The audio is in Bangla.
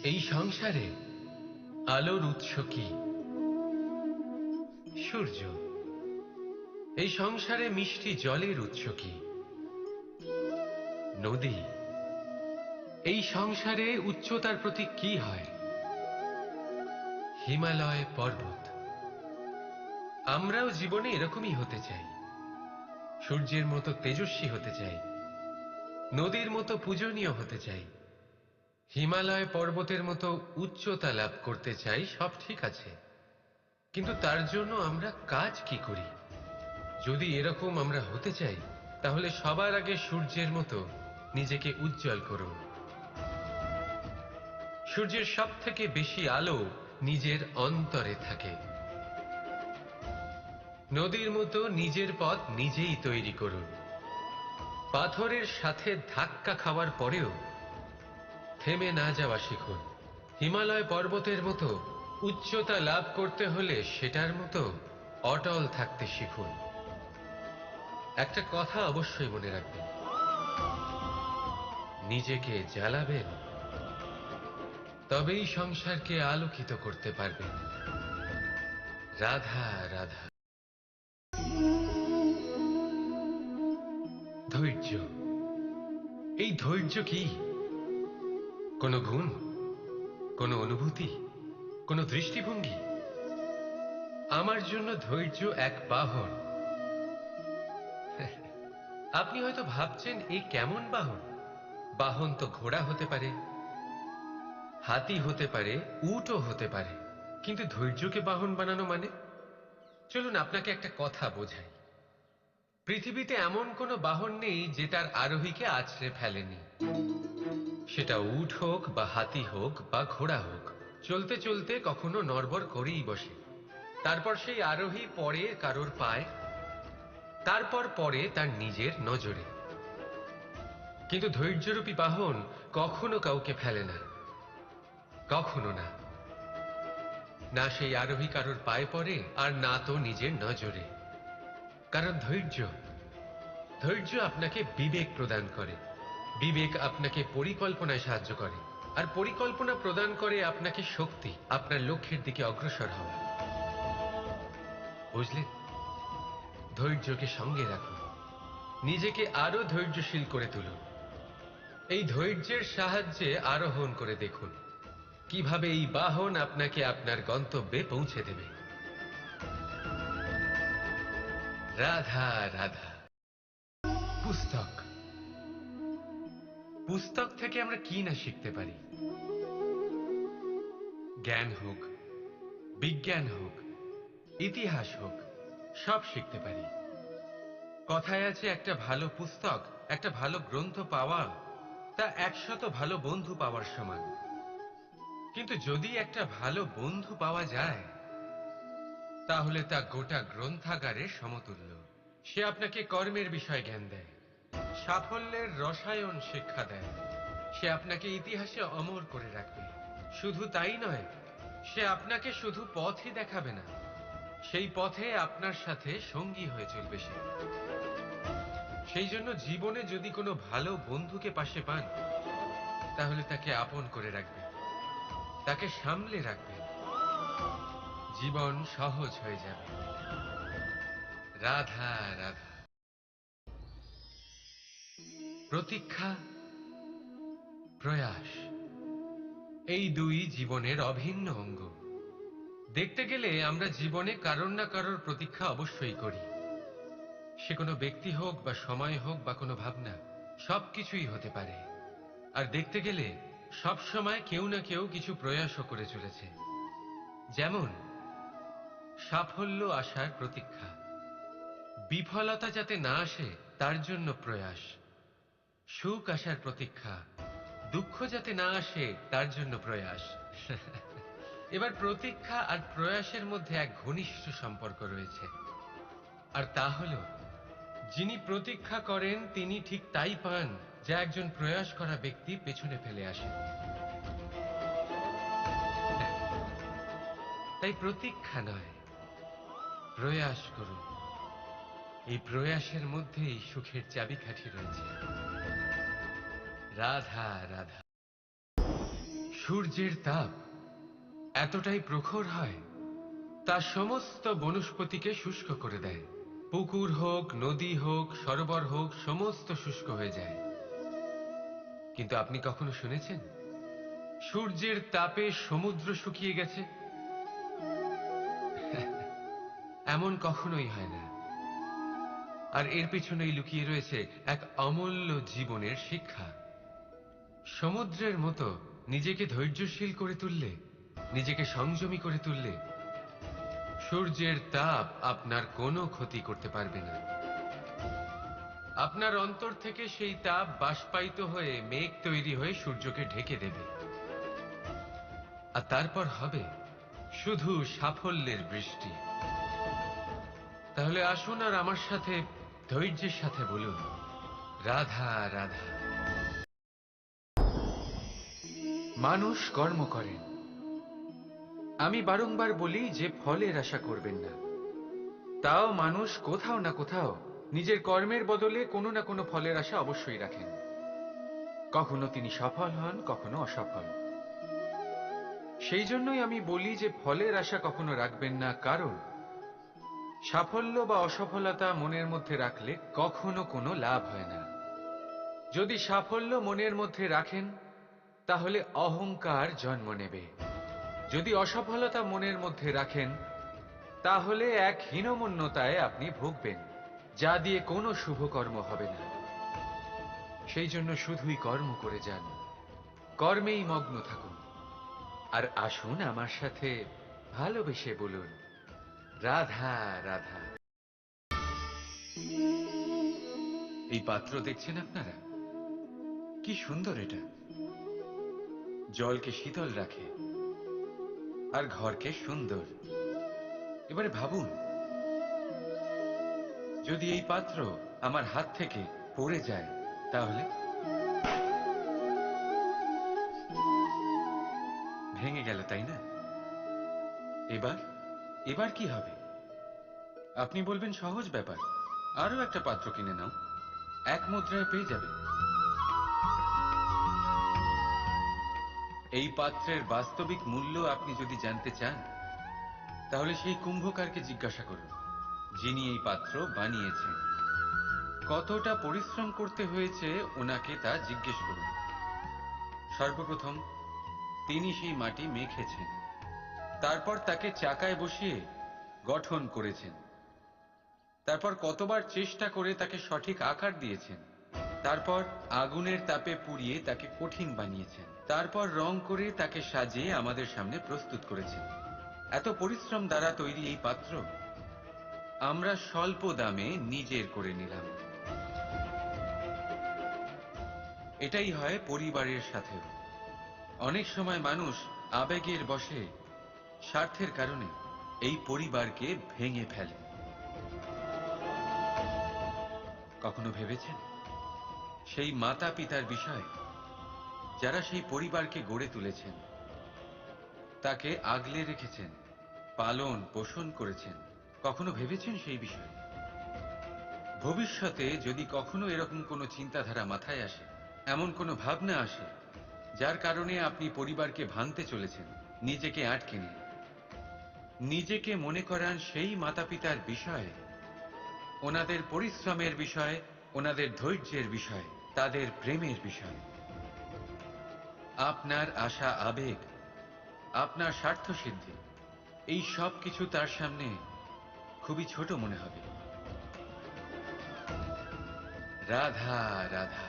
এই সংসারে আলোর উৎস কি? সূর্য। এই সংসারে মিষ্টি জলের উৎস কি? নদী। এই সংসারে উচ্চতার প্রতীক কি হয়? হিমালয় পর্বত। আমরাও জীবনে এরকমই হতে চাই, সূর্যের মতো তেজস্বী হতে চাই, নদীর মতো পূজনীয় হতে চাই, হিমালয় পর্বতের মতো উচ্চতা লাভ করতে চাই। সব ঠিক আছে, কিন্তু তার জন্য আমরা কাজ কি করি? যদি এরকম আমরা হতে চাই, তাহলে সবার আগে সূর্যের মতো নিজেকে উজ্জ্বল করুন। সূর্যের সব থেকে বেশি আলো নিজের অন্তরে থাকে। নদীর মতো নিজের পথ নিজেই তৈরি করুন। পাথরের সাথে ধাক্কা খাওয়ার পরেও থেমে না যাওয়া শিখুন। হিমালয় পর্বতের মতো উচ্চতা লাভ করতে হলে সেটার মতো অটল থাকতে শিখুন। একটা কথা অবশ্যই মনে রাখবেন, নিজেকে জ্বালাবেন, তবেই সংসারকে আলোকিত করতে পারবেন। রাধা রাধা। ধৈর্য। এই ধৈর্য কি? কোনো গুণ, কোনো অনুভূতি, কোনো দৃষ্টিভঙ্গি? আমার জন্য ধৈর্য এক বাহন। আপনি হয়তো ভাবছেন, এই কেমন বাহন? বাহন তো ঘোড়া হতে পারে, হাতি হতে পারে, উটও হতে পারে, কিন্তু ধৈর্যকে বাহন বানানো মানে? চলুন আপনাকে একটা কথা বোঝাই। পৃথিবীতে এমন কোনো বাহন নেই যে তার আরোহীকে আছড়ে ফেলেনি। সেটা উট হোক বা হাতি হোক বা ঘোড়া হোক, চলতে চলতে কখনো নড়বড় করেই বসে। তারপর সেই আরোহী পড়ে কারোর পায়, তারপর পড়ে তার নিজের নজরে। কিন্তু ধৈর্যরূপী বাহন কখনো কাউকে ফেলে না, কখনো না। না সেই আরোহী কারোর পায়ে পড়ে, আর না তো নিজের নজরে। কারণ ধৈর্য, ধৈর্য আপনাকে বিবেক প্রদান করে। বিবেক আপনাকে পরিকল্পনায় সাহায্য করে, আর পরিকল্পনা প্রদান করে আপনাকে শক্তি, আপনার লক্ষ্যের দিকে অগ্রসর হওয়া। বুঝলেন? ধৈর্যকে সঙ্গে রাখুন, নিজেকে আরো ধৈর্যশীল করে তুলুন। এই ধৈর্যের সাহায্যে আরোহণ করে দেখুন কিভাবে এই বাহন আপনাকে আপনার গন্তব্যে পৌঁছে দেবে। রাধা রাধা। পুস্তক। পুস্তক থেকে আমরা কি না শিখতে পারি। জ্ঞান হোক, বিজ্ঞান হোক, ইতিহাস হোক, সব শিখতে পারি। কথায় আছে, একটা ভালো পুস্তক, একটা ভালো গ্রন্থ পাওয়া তা 100 ভালো বন্ধু পাওয়ার সমান। কিন্তু যদি একটা ভালো বন্ধু পাওয়া যায়, তাহলে তা গোটা গ্রন্থাগারের সমতুল্য। সে আপনাকে কর্মের বিষয়ে জ্ঞান দেয়, সাফল্যের রসায়ন শিক্ষা দেয়। সে আপনাকে ইতিহাসে অমর করে রাখবে। শুধু তাই নয়, সে আপনাকে শুধু পথই দেখাবে না, সেই পথে আপনার সাথে সঙ্গী হয়ে চলবে সে। সেই জন্য জীবনে যদি কোনো ভালো বন্ধুকে পাশে পান, তাহলে তাকে আপন করে রাখবেন, তাকে সামলে রাখবেন। জীবন সহজ হয়ে যাবে। রাধা রাধা। প্রতীক্ষা, প্রয়াস, এই দুই জীবনের অভিন্ন অঙ্গ। দেখতে গেলে আমরা জীবনে কারোর না কারোর প্রতীক্ষা অবশ্যই করি। সে কোনো ব্যক্তি হোক বা সময় হোক বা কোনো ভাবনা, সবকিছুই হতে পারে। আর দেখতে গেলে সব সময় কেউ না কেউ কিছু প্রয়াসও করে চলেছে। যেমন সাফল্য আসার প্রতীক্ষা, বিফলতা যাতে না আসে তার জন্য প্রয়াস, সুখ আসার প্রতীক্ষা, দুঃখ যাতে না আসে তার জন্য প্রয়াস। এবার প্রতীক্ষা আর প্রয়াসের মধ্যে এক ঘনিষ্ঠ সম্পর্ক রয়েছে, আর তা হল, যিনি প্রতীক্ষা করেন তিনি ঠিক তাই পান যা একজন প্রয়াস করা ব্যক্তি পেছনে ফেলে আসে। তাই প্রতীক্ষা নয়, প্রয়াস করুন। এই প্রয়াসের মধ্যেই সুখের চাবিকাঠি রয়েছে। রাধা রাধা। সূর্যের তাপ এতটাই প্রখর হয়, তা সমস্ত বনস্পতিকে শুষ্ক করে দেয়। পুকুর হোক, নদী হোক, সরোবর হোক, সমস্ত শুষ্ক হয়ে যায়। কিন্তু আপনি কখনো শুনেছেন সূর্যের তাপে সমুদ্র শুকিয়ে গেছে? এমন কখনোই হয় না। আর এর পেছনেই লুকিয়ে রয়েছে এক অমূল্য জীবনের শিক্ষা। সমুদ্রের মতো নিজেকে ধৈর্যশীল করে তুললে, নিজেকে সংযমী করে তুললে, সূর্যের তাপ আপনার কোনো ক্ষতি করতে পারবে না। আপনার অন্তর থেকে সেই তাপ বাষ্পায়িত হয়ে মেঘ তৈরি হয়ে সূর্যকে ঢেকে দেবে। আর তারপর হবে শুধু সাফল্যের বৃষ্টি। তাহলে আসুন আর আমার সাথে ধৈর্যের সাথে বলুন, রাধা রাধা। মানুষ কর্ম করেন। আমি বারংবার বলি যে ফলের আশা করবেন না। তাও মানুষ কোথাও না কোথাও নিজের কর্মের বদলে কোনো না কোনো ফলের আশা অবশ্যই রাখেন। কখনো তিনি সফল হন, কখনো অসফল। সেই জন্যই আমি বলি যে ফলের আশা কখনো রাখবেন না, কারণ সাফল্য বা অসফলতা মনের মধ্যে রাখলে কখনো কোনো লাভ হয় না। যদি সাফল্য মনের মধ্যে রাখেন তাহলে অহংকার জন্ম নেবে। যদি অসফলতা মনের মধ্যে রাখেন তাহলে এক হীনমন্যতায় আপনি ভুগবেন, যা দিয়ে কোনো শুভ কর্ম হবে না। সেই জন্য শুধুই কর্ম করে যান, কর্মেই মগ্ন থাকুন। আর আসুন আমার সাথে ভালোবেসে বলুন, রাধা রাধা। এই পাত্র দেখছেন আপনারা, কি সুন্দর এটা। জলকে শীতল রাখে আর ঘরকে সুন্দর। এবারে ভাবুন, যদি এই পাত্র আমার হাত থেকে পড়ে যায় তাহলে ভেঙে গেল, তাই না? এবার এবার কি হবে? আপনি বলবেন সহজ ব্যাপার, আরো একটা পাত্র কিনে নাও, এক মুদ্রায় পেয়ে যাবে। এই পাত্রের বাস্তবিক মূল্য আপনি যদি জানতে চান তাহলে সেই কুম্ভকারকে জিজ্ঞাসা করুন, যিনি এই পাত্র বানিয়েছেন। কতটা পরিশ্রম করতে হয়েছে ওনাকে তা জিজ্ঞেস করুন। সর্বপ্রথম তিনি সেই মাটি মেখেছেন, তারপর তাকে চাকায় বসিয়ে গঠন করেছেন, তারপর কতবার চেষ্টা করে তাকে সঠিক আকার দিয়েছেন, তারপর আগুনের তাপে পুড়িয়ে তাকে কঠিন বানিয়েছেন, তারপর রং করে তাকে সাজিয়ে আমাদের সামনে প্রস্তুত করেছেন। এত পরিশ্রম দ্বারা তৈরি এই পাত্র আমরা স্বল্প দামে নিজের করে নিলাম। এটাই হয় পরিবারের সাথেও। অনেক সময় মানুষ আবেগের বশে, স্বার্থের কারণে এই পরিবারকে ভেঙে ফেলে। কখনো ভেবেছেন সেই মাতা পিতার বিষয়, যারা সেই পরিবারকে গড়ে তুলেছেন, তাকে আগলে রেখেছেন, পালন পোষণ করেছেন? কখনো ভেবেছেন সেই বিষয়ে? ভবিষ্যতে যদি কখনো এরকম কোনো চিন্তাধারা মাথায় আসে, এমন কোনো ভাবনা আসে যার কারণে আপনি পরিবারকে ভাঙতে চলেছেন, নিজেকে আটকে নিন, নিজেকে মনে করান সেই মাতা পিতার বিষয়ে, ওনাদের পরিশ্রমের বিষয়, ওনাদের ধৈর্যের বিষয়, তাদের প্রেমের বিষয়। আপনার আশা আবেগ, আপনার স্বার্থসিদ্ধি, এই সব কিছু তার সামনে খুবই ছোট মনে হবে। রাধা রাধা।